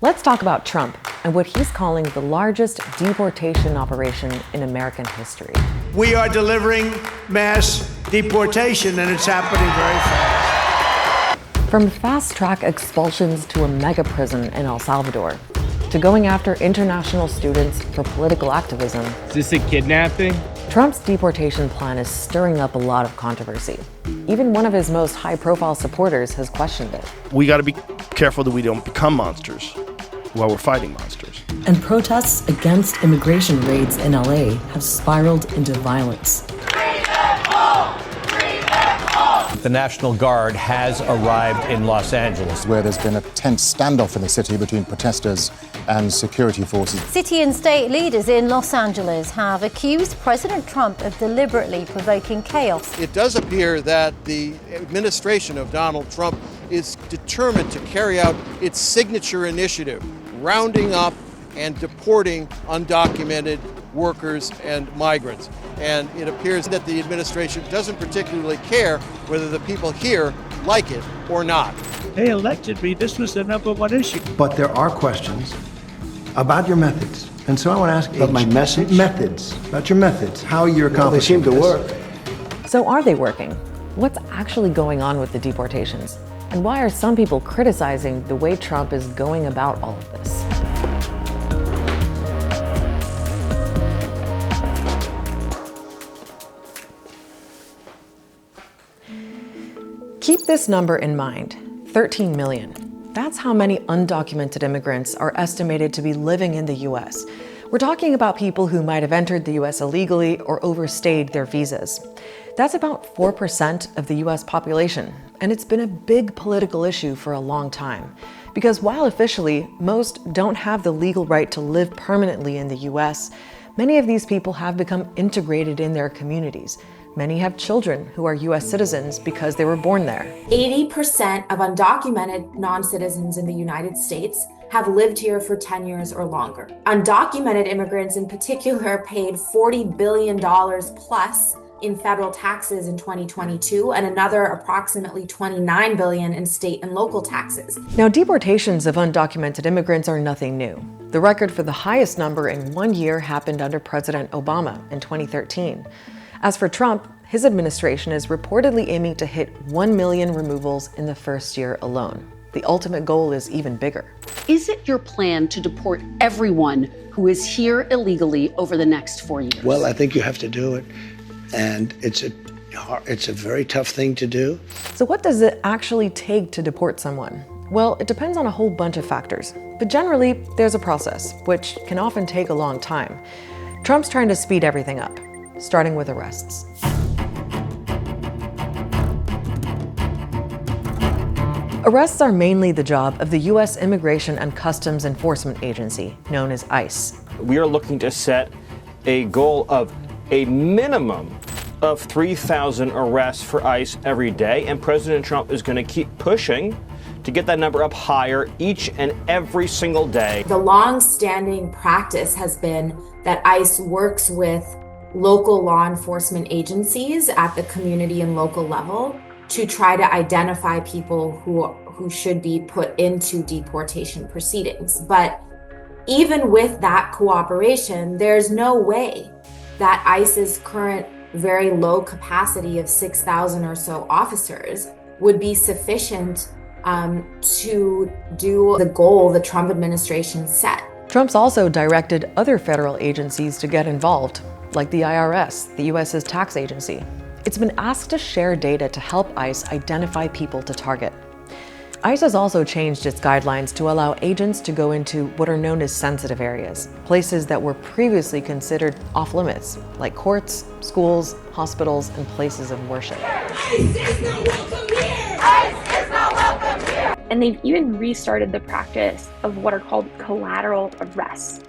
Let's talk about Trump and what he's calling the largest deportation operation in American history. We are delivering mass deportation, and it's happening very fast. From fast-track expulsions to a mega prison in El Salvador, to going after international students for political activism. Is this a kidnapping? Trump's deportation plan is stirring up a lot of controversy. Even one of his most high-profile supporters has questioned it. We got to be careful that we don't become monsters while we're fighting monsters. And protests against immigration raids in LA have spiraled into violence. The National Guard has arrived in Los Angeles, where there's been a tense standoff in the city between protesters and security forces. City and state leaders in Los Angeles have accused President Trump of deliberately provoking chaos. It does appear that the administration of Donald Trump is determined to carry out its signature initiative, rounding up and deporting undocumented workers and migrants. And it appears that the administration doesn't particularly care whether the people here like it or not. They elected me. This was the number one issue. But there are questions about your methods. And so I want to ask about my message? Methods. About your methods. How you're accomplishing They seem to work. So are they working? What's actually going on with the deportations? And why are some people criticizing the way Trump is going about all of this? Keep this number in mind, 13 million. That's how many undocumented immigrants are estimated to be living in the US. We're talking about people who might have entered the US illegally or overstayed their visas. That's about 4% of the US population, and it's been a big political issue for a long time. Because while officially, most don't have the legal right to live permanently in the US, many of these people have become integrated in their communities. Many have children who are US citizens because they were born there. 80% of undocumented non-citizens in the United States have lived here for 10 years or longer. Undocumented immigrants in particular paid $40 billion plus in federal taxes in 2022 and another approximately $29 billion in state and local taxes. Now, deportations of undocumented immigrants are nothing new. The record for the highest number in 1 year happened under President Obama in 2013. As for Trump, his administration is reportedly aiming to hit 1 million removals in the first year alone. The ultimate goal is even bigger. Is it your plan to deport everyone who is here illegally over the next 4 years? Well, I think you have to do it, and it's a very tough thing to do. So what does it actually take to deport someone? Well, it depends on a whole bunch of factors, but generally there's a process, which can often take a long time. Trump's trying to speed everything up, starting with arrests. Arrests are mainly the job of the U.S. Immigration and Customs Enforcement Agency, known as ICE. We are looking to set a goal of a minimum of 3,000 arrests for ICE every day, and President Trump is going to keep pushing to get that number up higher each and every single day. The long-standing practice has been that ICE works with local law enforcement agencies at the community and local level to try to identify people who should be put into deportation proceedings. But even with that cooperation, there's no way that ICE's current very low capacity of 6,000 or so officers would be sufficient to do the goal the Trump administration set. Trump's also directed other federal agencies to get involved, like the IRS, the U.S.'s tax agency. It's been asked to share data to help ICE identify people to target. ICE has also changed its guidelines to allow agents to go into what are known as sensitive areas, places that were previously considered off limits, like courts, schools, hospitals, and places of worship. ICE is not welcome here! ICE is not welcome here! And they've even restarted the practice of what are called collateral arrests.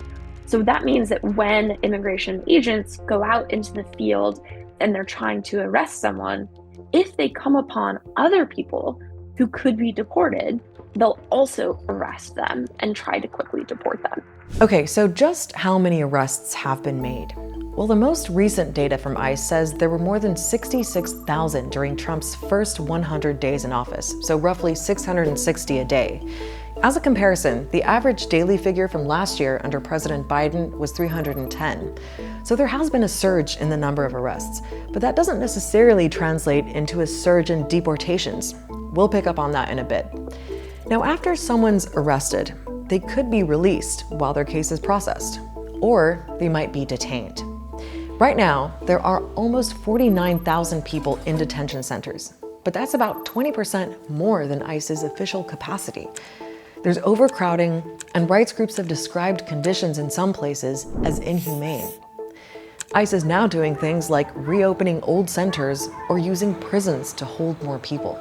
So that means that when immigration agents go out into the field and they're trying to arrest someone, if they come upon other people who could be deported, they'll also arrest them and try to quickly deport them. Okay, so just how many arrests have been made? Well, the most recent data from ICE says there were more than 66,000 during Trump's first 100 days in office, so roughly 660 a day. As a comparison, the average daily figure from last year under President Biden was 310. So there has been a surge in the number of arrests, but that doesn't necessarily translate into a surge in deportations. We'll pick up on that in a bit. Now, after someone's arrested, they could be released while their case is processed, or they might be detained. Right now, there are almost 49,000 people in detention centers, but that's about 20% more than ICE's official capacity. There's overcrowding, and rights groups have described conditions in some places as inhumane. ICE is now doing things like reopening old centers or using prisons to hold more people.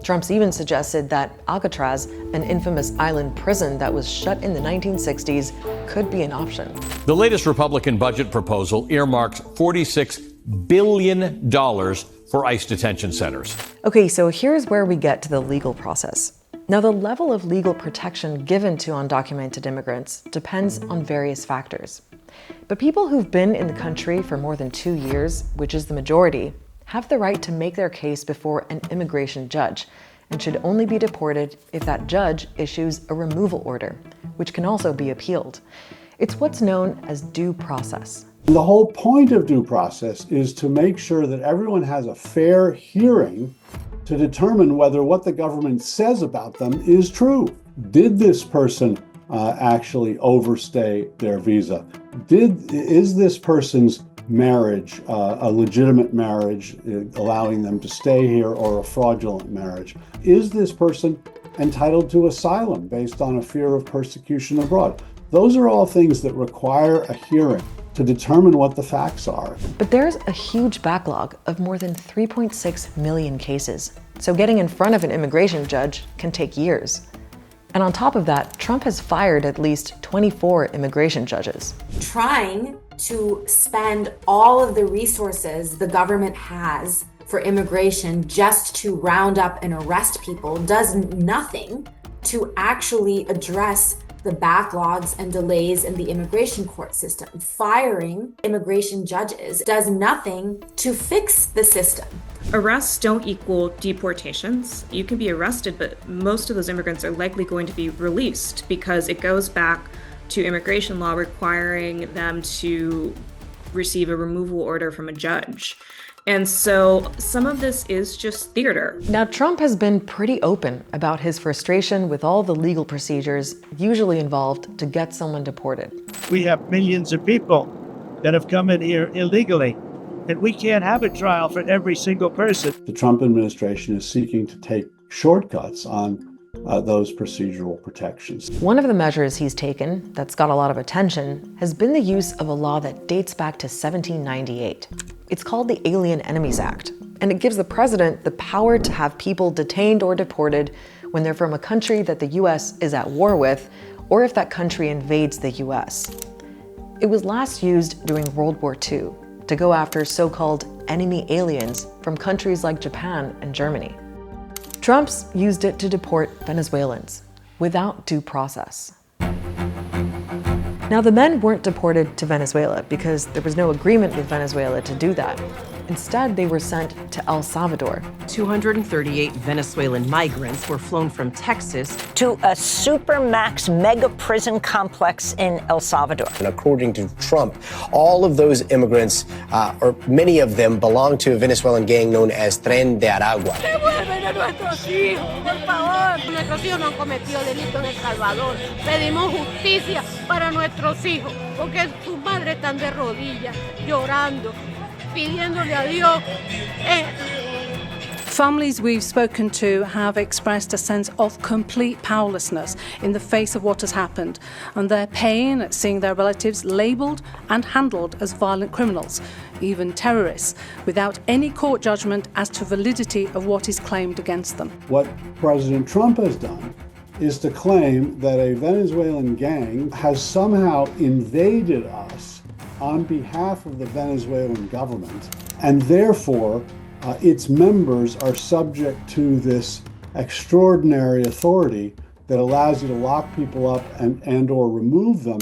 Trump's even suggested that Alcatraz, an infamous island prison that was shut in the 1960s, could be an option. The latest Republican budget proposal earmarks $46 billion for ICE detention centers. Okay, so here's where we get to the legal process. Now, the level of legal protection given to undocumented immigrants depends on various factors. But people who've been in the country for more than 2 years, which is the majority, have the right to make their case before an immigration judge and should only be deported if that judge issues a removal order, which can also be appealed. It's what's known as due process. The whole point of due process is to make sure that everyone has a fair hearing to determine whether what the government says about them is true. Did this person actually overstay their visa? Is this person's marriage a legitimate marriage, allowing them to stay here, or a fraudulent marriage? Is this person entitled to asylum based on a fear of persecution abroad? Those are all things that require a hearing to determine what the facts are. But there's a huge backlog of more than 3.6 million cases. So getting in front of an immigration judge can take years. And on top of that, Trump has fired at least 24 immigration judges. Trying to spend all of the resources the government has for immigration just to round up and arrest people does nothing to actually address the backlogs and delays in the immigration court system. Firing immigration judges does nothing to fix the system. Arrests don't equal deportations. You can be arrested, but most of those immigrants are likely going to be released because it goes back to immigration law requiring them to receive a removal order from a judge. And so some of this is just theater. Now, Trump has been pretty open about his frustration with all the legal procedures usually involved to get someone deported. We have millions of people that have come in here illegally, and we can't have a trial for every single person. The Trump administration is seeking to take shortcuts on those procedural protections. One of the measures he's taken that's got a lot of attention has been the use of a law that dates back to 1798. It's called the Alien Enemies Act, and it gives the president the power to have people detained or deported when they're from a country that the US is at war with, or if that country invades the US. It was last used during World War II to go after so-called enemy aliens from countries like Japan and Germany. Trump's used it to deport Venezuelans without due process. Now, the men weren't deported to Venezuela because there was no agreement with Venezuela to do that. Instead, they were sent to El Salvador. 238 Venezuelan migrants were flown from Texas to a supermax mega prison complex in El Salvador. And according to Trump, all of those immigrants, or many of them, belong to a Venezuelan gang known as Tren de Aragua. ¡Devuelven a nuestros hijos, por favor! Nuestros hijos no han cometido delito en El Salvador. Pedimos justicia para nuestros hijos, porque sus madres están de rodillas, llorando, pidiéndole a Dios. Families we've spoken to have expressed a sense of complete powerlessness in the face of what has happened, and their pain at seeing their relatives labelled and handled as violent criminals, even terrorists, without any court judgment as to validity of what is claimed against them. What President Trump has done is to claim that a Venezuelan gang has somehow invaded us on behalf of the Venezuelan government, and therefore its members are subject to this extraordinary authority that allows you to lock people up and or remove them.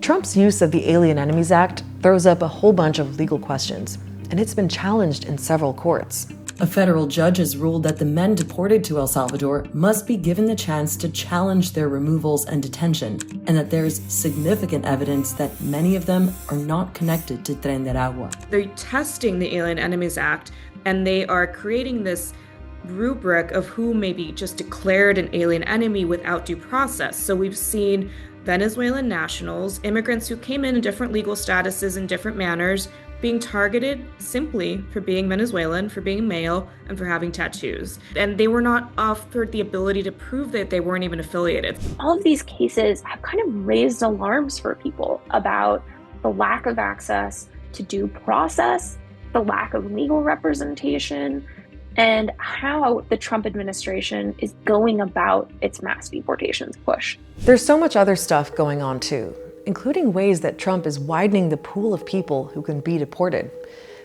Trump's use of the Alien Enemies Act throws up a whole bunch of legal questions, and it's been challenged in several courts. A federal judge has ruled that the men deported to El Salvador must be given the chance to challenge their removals and detention, and that there's significant evidence that many of them are not connected to Tren de Aragua. They're testing the Alien Enemies Act, and they are creating this rubric of who may be just declared an alien enemy without due process. So we've seen Venezuelan nationals, immigrants who came in different legal statuses in different manners, being targeted simply for being Venezuelan, for being male, and for having tattoos. And they were not offered the ability to prove that they weren't even affiliated. All of these cases have kind of raised alarms for people about the lack of access to due process, the lack of legal representation, and how the Trump administration is going about its mass deportations push. There's so much other stuff going on too, including ways that Trump is widening the pool of people who can be deported.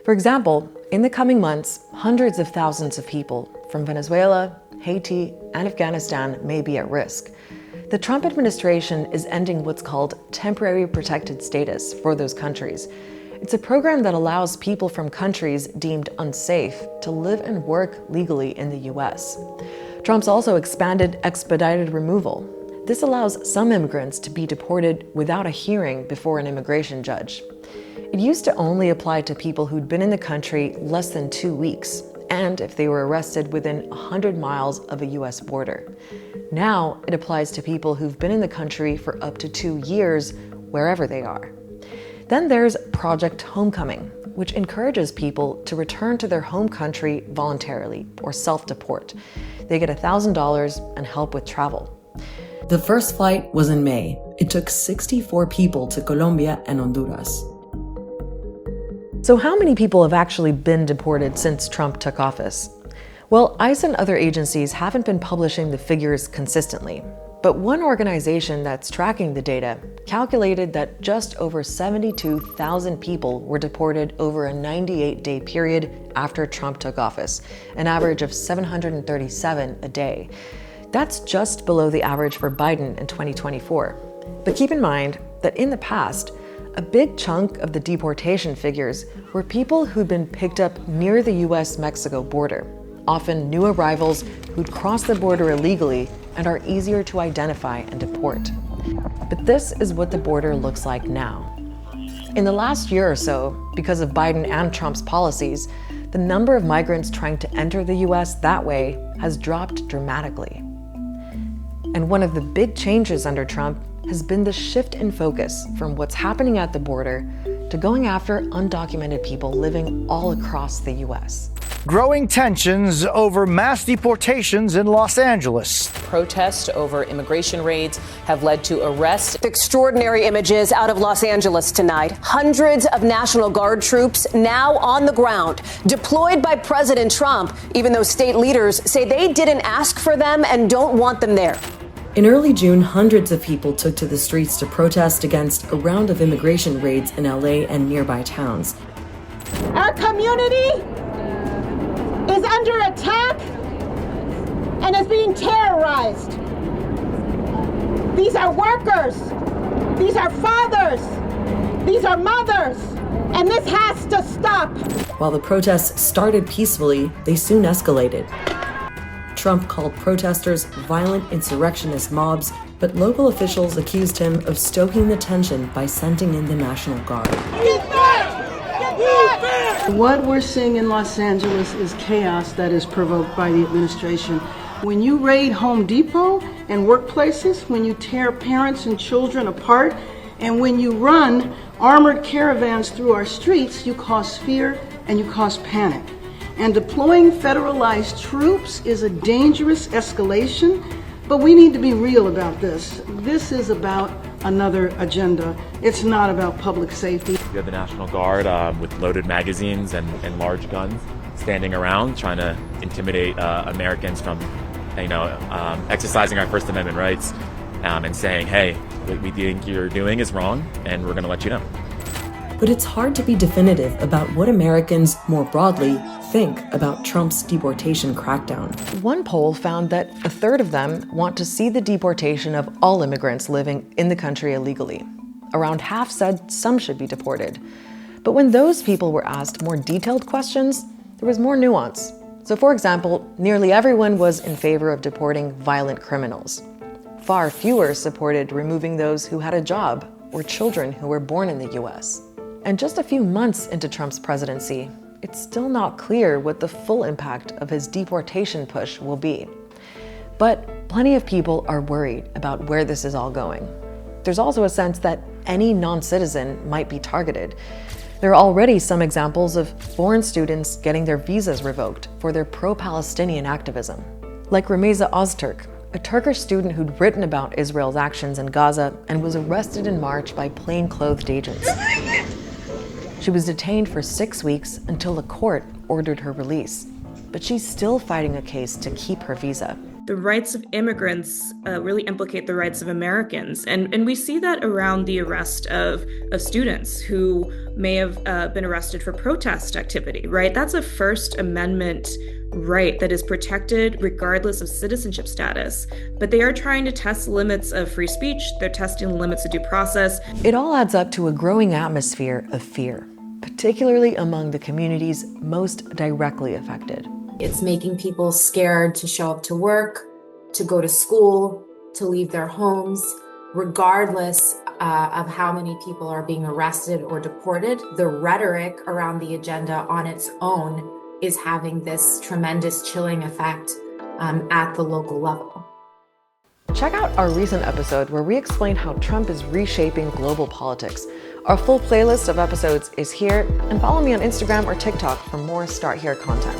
For example, in the coming months, hundreds of thousands of people from Venezuela, Haiti, and Afghanistan may be at risk. The Trump administration is ending what's called temporary protected status for those countries. It's a program that allows people from countries deemed unsafe to live and work legally in the US. Trump's also expanded expedited removal. This allows some immigrants to be deported without a hearing before an immigration judge. It used to only apply to people who'd been in the country less than 2 weeks, and if they were arrested within 100 miles of a US border. Now it applies to people who've been in the country for up to 2 years, wherever they are. Then there's Project Homecoming, which encourages people to return to their home country voluntarily or self-deport. They get $1,000 and help with travel. The first flight was in May. It took 64 people to Colombia and Honduras. So how many people have actually been deported since Trump took office? Well, ICE and other agencies haven't been publishing the figures consistently. But one organization that's tracking the data calculated that just over 72,000 people were deported over a 98-day period after Trump took office, an average of 737 a day. That's just below the average for Biden in 2024. But keep in mind that in the past, a big chunk of the deportation figures were people who'd been picked up near the US-Mexico border, often new arrivals who'd crossed the border illegally and are easier to identify and deport. But this is what the border looks like now. In the last year or so, because of Biden and Trump's policies, the number of migrants trying to enter the US that way has dropped dramatically. And one of the big changes under Trump has been the shift in focus from what's happening at the border to going after undocumented people living all across the US. Growing tensions over mass deportations in Los Angeles. Protests over immigration raids have led to arrests. Extraordinary images out of Los Angeles tonight. Hundreds of National Guard troops now on the ground, deployed by President Trump, even though state leaders say they didn't ask for them and don't want them there. In early June, hundreds of people took to the streets to protest against a round of immigration raids in LA and nearby towns. Our community is under attack and is being terrorized. These are workers, these are fathers, these are mothers, and this has to stop. While the protests started peacefully, they soon escalated. Trump called protesters violent insurrectionist mobs, but local officials accused him of stoking the tension by sending in the National Guard. What we're seeing in Los Angeles is chaos that is provoked by the administration. When you raid Home Depot and workplaces, when you tear parents and children apart, and when you run armored caravans through our streets, you cause fear and you cause panic. And deploying federalized troops is a dangerous escalation, but we need to be real about this. This is about another agenda. It's not about public safety. You have the National Guard with loaded magazines and large guns standing around trying to intimidate Americans from, exercising our First Amendment rights and saying, hey, what we think you're doing is wrong and we're going to let you know. But it's hard to be definitive about what Americans, more broadly, think about Trump's deportation crackdown. One poll found that a third of them want to see the deportation of all immigrants living in the country illegally. Around half said some should be deported. But when those people were asked more detailed questions, there was more nuance. So for example, nearly everyone was in favor of deporting violent criminals. Far fewer supported removing those who had a job or children who were born in the US. And just a few months into Trump's presidency, it's still not clear what the full impact of his deportation push will be. But plenty of people are worried about where this is all going. There's also a sense that any non-citizen might be targeted. There are already some examples of foreign students getting their visas revoked for their pro-Palestinian activism. Like Rameza Ozturk, a Turkish student who'd written about Israel's actions in Gaza and was arrested in March by plainclothed agents. She was detained for 6 weeks until a court ordered her release. But she's still fighting a case to keep her visa. The rights of immigrants really implicate the rights of Americans. And we see that around the arrest of students who may have been arrested for protest activity, right? That's a First Amendment right that is protected regardless of citizenship status. But they are trying to test the limits of free speech. They're testing the limits of due process. It all adds up to a growing atmosphere of fear, particularly among the communities most directly affected. It's making people scared to show up to work, to go to school, to leave their homes, regardless of how many people are being arrested or deported. The rhetoric around the agenda on its own is having this tremendous chilling effect at the local level. Check out our recent episode where we explain how Trump is reshaping global politics. Our full playlist of episodes is here, and follow me on Instagram or TikTok for more Start Here content.